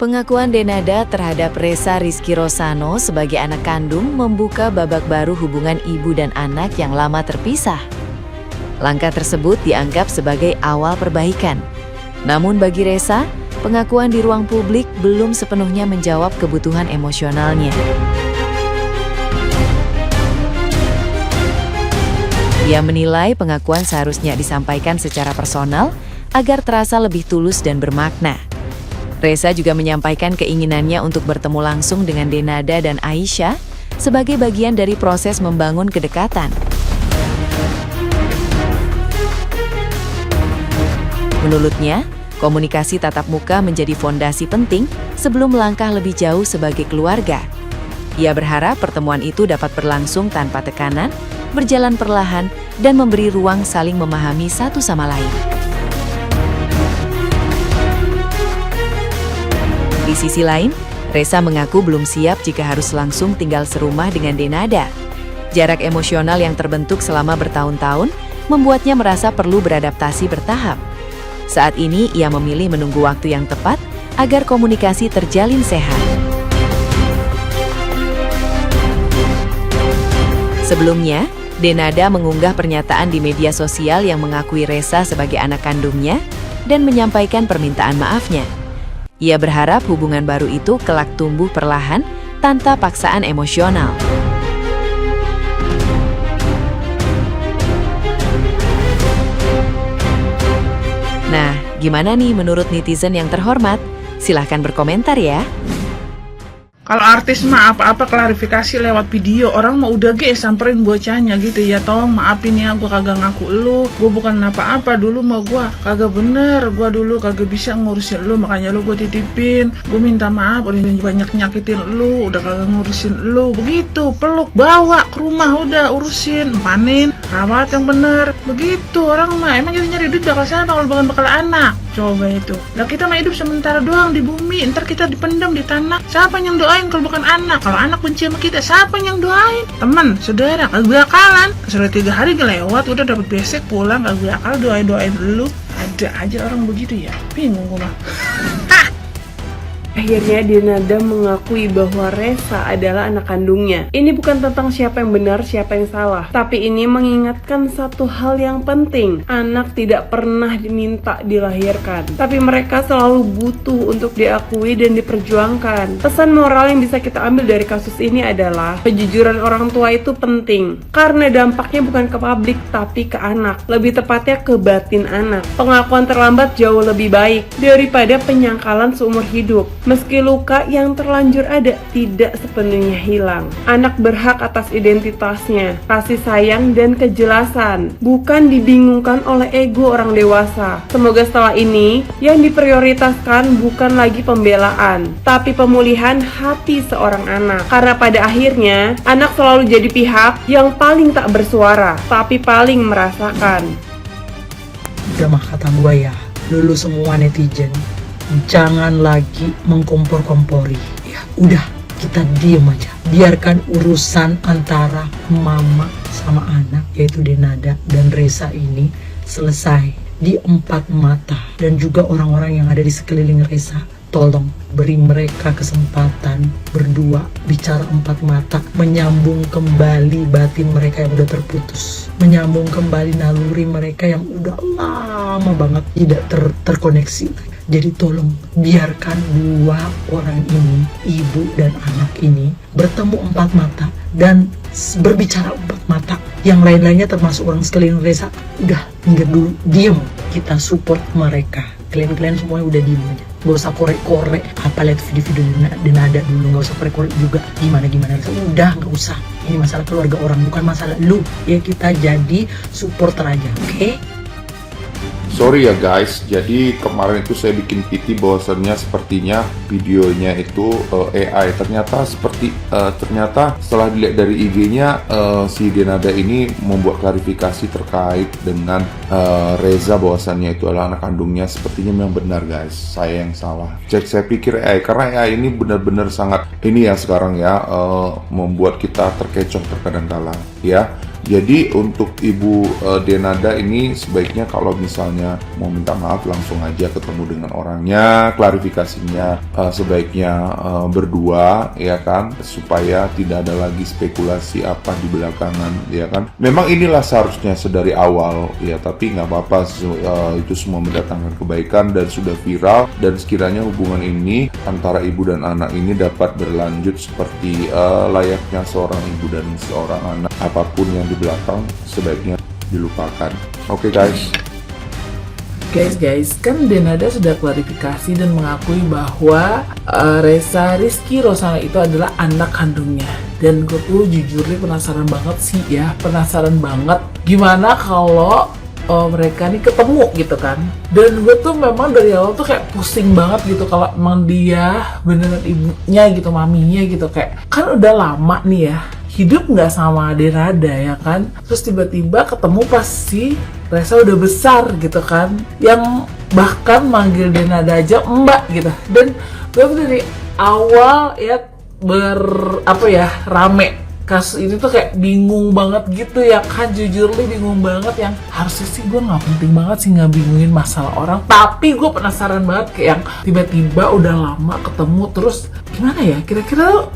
Pengakuan Denada terhadap Reza Rizky Rosano sebagai anak kandung membuka babak baru hubungan ibu dan anak yang lama terpisah. Langkah tersebut dianggap sebagai awal perbaikan. Namun bagi Reza, pengakuan di ruang publik belum sepenuhnya menjawab kebutuhan emosionalnya. Ia menilai pengakuan seharusnya disampaikan secara personal agar terasa lebih tulus dan bermakna. Reza juga menyampaikan keinginannya untuk bertemu langsung dengan Denada dan Aisyah sebagai bagian dari proses membangun kedekatan. Menurutnya, komunikasi tatap muka menjadi fondasi penting sebelum melangkah lebih jauh sebagai keluarga. Ia berharap pertemuan itu dapat berlangsung tanpa tekanan, berjalan perlahan, dan memberi ruang saling memahami satu sama lain. Di sisi lain, Reza mengaku belum siap jika harus langsung tinggal serumah dengan Denada. Jarak emosional yang terbentuk selama bertahun-tahun membuatnya merasa perlu beradaptasi bertahap. Saat ini, ia memilih menunggu waktu yang tepat agar komunikasi terjalin sehat. Sebelumnya, Denada mengunggah pernyataan di media sosial yang mengakui Reza sebagai anak kandungnya dan menyampaikan permintaan maafnya. Ia berharap hubungan baru itu kelak tumbuh perlahan tanpa paksaan emosional. Nah, gimana nih menurut netizen yang terhormat? Silahkan berkomentar ya. Kalau artis mah apa-apa klarifikasi lewat video. Orang mah udah samperin bocahnya gitu ya. Tolong maafin ya, gue kagak ngaku lu. Gue bukan apa-apa, dulu mah gue kagak bener. Gue dulu kagak bisa ngurusin lu, makanya lu gue titipin. Gue minta maaf udah banyak nyakitin lu, udah kagak ngurusin lu. Begitu, peluk, bawa ke rumah, udah urusin, panin, rawat yang bener. Begitu orang mah, emang kita nyari duit bakal siapa kalau bukan bakal anak? Coba itu. Lah kita mah hidup sementara doang di bumi, ntar kita dipendam di tanah. Siapa yang doain kalau bukan anak? Kalau anak benci sama kita, siapa yang doain? Teman, saudara, kagak akalan. Sudah 3 hari kelewat, udah dapet besek pulang, kagak akal doain lu. Ada aja orang begitu ya. Bingung gue mah. Akhirnya Denada mengakui bahwa Reza adalah anak kandungnya. Ini bukan tentang siapa yang benar, siapa yang salah. Tapi ini mengingatkan satu hal yang penting. Anak tidak pernah diminta dilahirkan. Tapi mereka selalu butuh untuk diakui dan diperjuangkan. Pesan moral yang bisa kita ambil dari kasus ini adalah kejujuran orang tua itu penting. Karena dampaknya bukan ke publik, tapi ke anak. Lebih tepatnya ke batin anak. Pengakuan terlambat jauh lebih baik daripada penyangkalan seumur hidup. Meski luka yang terlanjur ada tidak sepenuhnya hilang. Anak berhak atas identitasnya, kasih sayang dan kejelasan, bukan dibingungkan oleh ego orang dewasa. Semoga setelah ini yang diprioritaskan bukan lagi pembelaan, tapi pemulihan hati seorang anak. Karena pada akhirnya anak selalu jadi pihak yang paling tak bersuara, tapi paling merasakan. Udah mah kata gue ya, lulu semua netizen, jangan lagi mengkompor-kompori. Ya udah, kita diem aja. Biarkan urusan antara mama sama anak, yaitu Denada dan Reza ini selesai di 4 mata. Dan juga orang-orang yang ada di sekeliling Reza, tolong beri mereka kesempatan berdua bicara 4 mata, menyambung kembali batin mereka yang udah terputus, menyambung kembali naluri mereka yang udah lama banget tidak terkoneksi. Jadi tolong biarkan 2 orang ini, ibu dan anak ini, bertemu 4 mata dan berbicara 4 mata. Yang lain-lainnya termasuk orang sekeliling Reza, udah minggir dulu, diem. Kita support mereka. Kalian semuanya udah diem aja. Gak usah korek-korek, apa lihat video-video Denada dulu, gak usah korek-korek juga gimana Reza. Udah gak usah. Ini masalah keluarga orang, bukan masalah lu. Ya kita jadi supporter aja, oke? Sorry ya guys, jadi kemarin itu saya bikin PT bahwasannya sepertinya videonya itu AI. Ternyata setelah dilihat dari IG-nya, si Denada ini membuat klarifikasi terkait dengan Reza bahwasannya itu adalah anak kandungnya. Sepertinya memang benar guys, saya yang salah. Saya pikir AI, karena AI ini benar-benar sangat ini ya sekarang ya, membuat kita terkecoh terkadang kala ya. Jadi untuk Ibu Denada ini sebaiknya kalau misalnya mau minta maaf langsung aja ketemu dengan orangnya, klarifikasinya sebaiknya berdua ya kan, supaya tidak ada lagi spekulasi apa di belakangan ya kan. Memang inilah seharusnya sedari awal ya, tapi nggak apa-apa, itu semua mendatangkan kebaikan dan sudah viral, dan sekiranya hubungan ini antara ibu dan anak ini dapat berlanjut seperti layaknya seorang ibu dan seorang anak, apapun yang di belakang sebaiknya dilupakan. Oke guys. Guys, kan Denada sudah klarifikasi dan mengakui bahwa Reza Rizky Rosano itu adalah anak kandungnya. Dan gue tuh jujur nih penasaran banget sih ya, penasaran banget gimana kalau mereka nih ketemu gitu kan. Dan gue tuh memang dari awal tuh kayak pusing banget gitu kalau emang dia beneran ibunya gitu, maminya gitu, kayak kan udah lama nih ya hidup nggak sama Denada ya kan, terus tiba-tiba ketemu pas si Reza udah besar gitu kan, yang bahkan manggil Denada aja mbak gitu. Dan gue tuh dari awal ya rame kasus ini tuh kayak bingung banget gitu ya kan, jujur nih bingung banget, yang harusnya sih gue nggak penting banget sih nggak bingungin masalah orang, tapi gue penasaran banget kayak yang tiba-tiba udah lama ketemu terus gimana ya kira-kira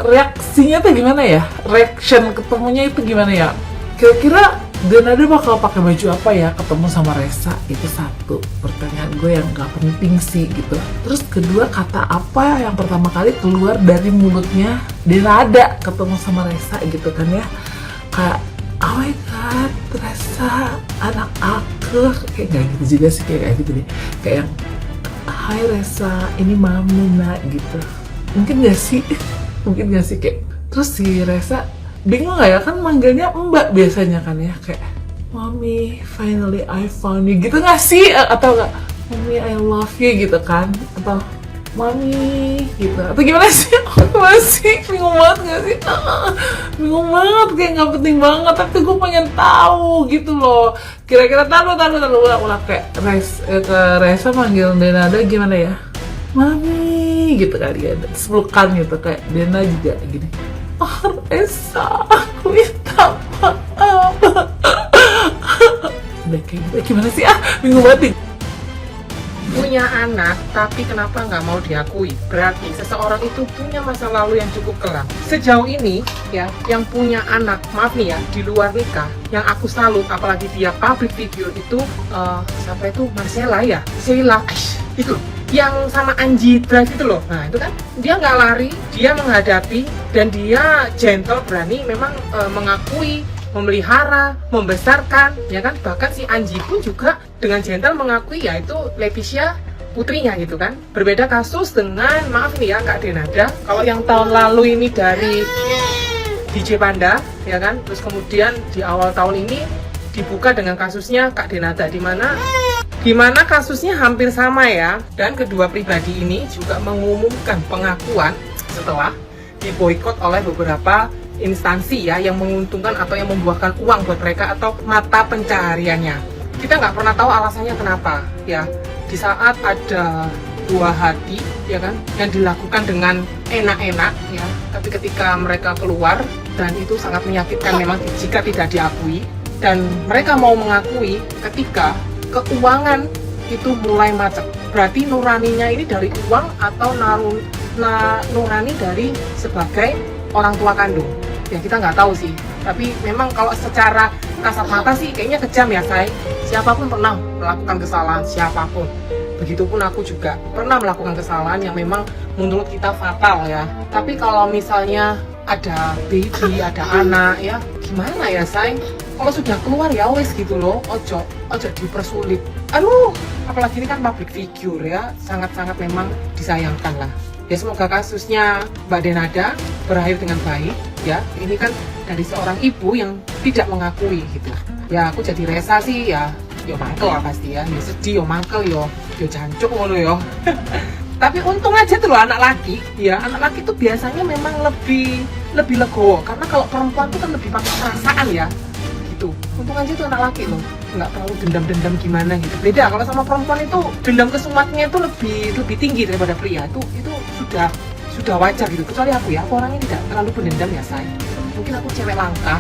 reaksinya tuh gimana ya, reaction ketemunya itu gimana ya, kira-kira Denada bakal pakai baju apa ya ketemu sama Reza. Itu satu pertanyaan gue yang gak penting sih gitu. Terus kedua, kata apa yang pertama kali keluar dari mulutnya Denada ketemu sama Reza gitu kan ya, kayak oh my god Reza anak aku, kayak gak gitu juga sih, kayak gitu deh, kayak yang hai Reza ini mami nak gitu. Mungkin gak sih kayak, terus si Reza bingung gak ya, kan manggilnya mbak biasanya kan ya, kayak mami finally I found you gitu gak sih, atau gak mami I love you gitu kan, atau mami gitu, atau gimana sih? Aku masih bingung banget gak sih? Bingung banget, kayak gak penting banget, tapi gue pengen tahu gitu loh. Kira-kira taruh ulah kayak Reza manggil Denada gimana ya, mami gitu kali ya, sepelukan gitu, kayak Dena juga gini, oh Reza aku minta maaf. Udah kayak gitu, gimana sih, bingung banget. Punya anak tapi kenapa nggak mau diakui, berarti seseorang itu punya masa lalu yang cukup kelam. Sejauh ini ya, yang punya anak, maaf nih ya, di luar nikah, yang aku salut apalagi dia public figure itu siapa itu, Marcella ya, Sheila itu yang sama Anji Drive itu loh. Nah itu kan dia nggak lari, dia menghadapi, dan dia gentle, berani memang mengakui, memelihara, membesarkan, ya kan. Bahkan si Anji pun juga dengan gentle mengakui ya itu Leticia putrinya gitu kan. Berbeda kasus dengan, maaf nih ya Kak Denada, kalau yang tahun lalu ini dari DJ Panda ya kan, terus kemudian di awal tahun ini dibuka dengan kasusnya Kak Denada, di mana kasusnya hampir sama ya, dan kedua pribadi ini juga mengumumkan pengakuan setelah diboikot oleh beberapa instansi ya, yang menguntungkan atau yang membuahkan uang buat mereka atau mata pencahariannya. Kita nggak pernah tahu alasannya kenapa ya, di saat ada buah hati ya kan yang dilakukan dengan enak-enak ya, tapi ketika mereka keluar, dan itu sangat menyakitkan memang jika tidak diakui, dan mereka mau mengakui ketika keuangan itu mulai macet. Berarti nuraninya ini dari uang atau nurani dari sebagai orang tua kandung ya, kita nggak tahu sih. Tapi memang kalau secara kasat mata sih kayaknya kejam ya, say. Siapapun pernah melakukan kesalahan, siapapun. Begitupun aku juga pernah melakukan kesalahan yang memang menurut kita fatal ya. Tapi kalau misalnya ada baby, ada anak ya, gimana ya, say? Kalau sudah keluar ya wes gitu loh, ojo dipersulit. Aduh, apalagi ini kan public figure ya, sangat-sangat memang disayangkan lah. Ya semoga kasusnya Mbak Denada berakhir dengan baik ya. Ini kan dari seorang ibu yang tidak mengakui gitu. Ya aku jadi Reza sih ya, yo mangkel lah pasti ya, yo sedih, yo mangkel, yo jancuk ngono yo. Tapi untung aja tuh loh anak laki ya, anak laki tuh biasanya memang lebih legowo, karena kalau perempuan tuh kan lebih pakai perasaan ya. Untung aja tuh anak laki loh, nggak terlalu dendam-dendam gimana gitu. Beda kalau sama perempuan itu dendam kesumatnya itu lebih tinggi daripada pria. Itu sudah wajar gitu. Kecuali aku ya, aku orangnya tidak terlalu pendendam ya, say. Mungkin aku cewek langka.